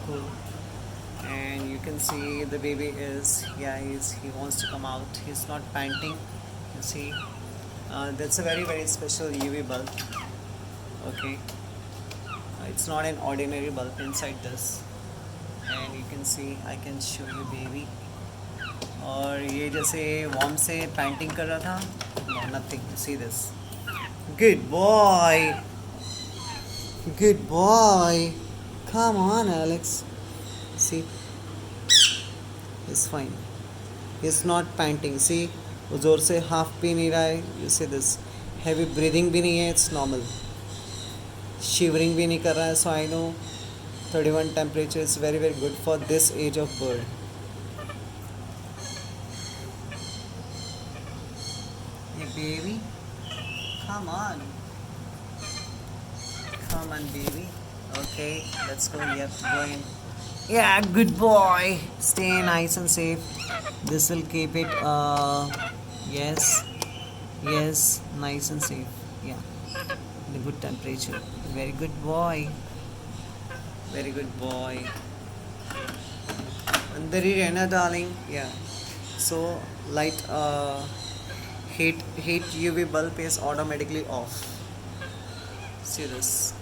cool. And you can see the baby is, yeah, he wants to come out. He's not panting. You see, that's a very very special UV bulb. Okay, it's not an ordinary bulb inside this. And you can see, I can show you baby. और ये जैसे warm से painting कर रहा था. No, nothing. See this. Good boy. Good boy. Come on, Alex. See, he's fine. He's not panting. See, वो जोर से हाफ पी नहीं रहा है. You see this. Heavy breathing भी नहीं है. It's normal. Shivering भी नहीं कर रहा है. So I know 31 temperature is very very good for this age of bird. Hey baby, come on. Come on, baby. Okay, let's go. You have to go in. Yeah, good boy. Stay nice and safe. This will keep it. Yes, yes, nice and safe. Yeah, the good temperature. Very good boy. Very good boy. अंदर ही रहना darling. Yeah. So light heat UV bulb is automatically off. See this.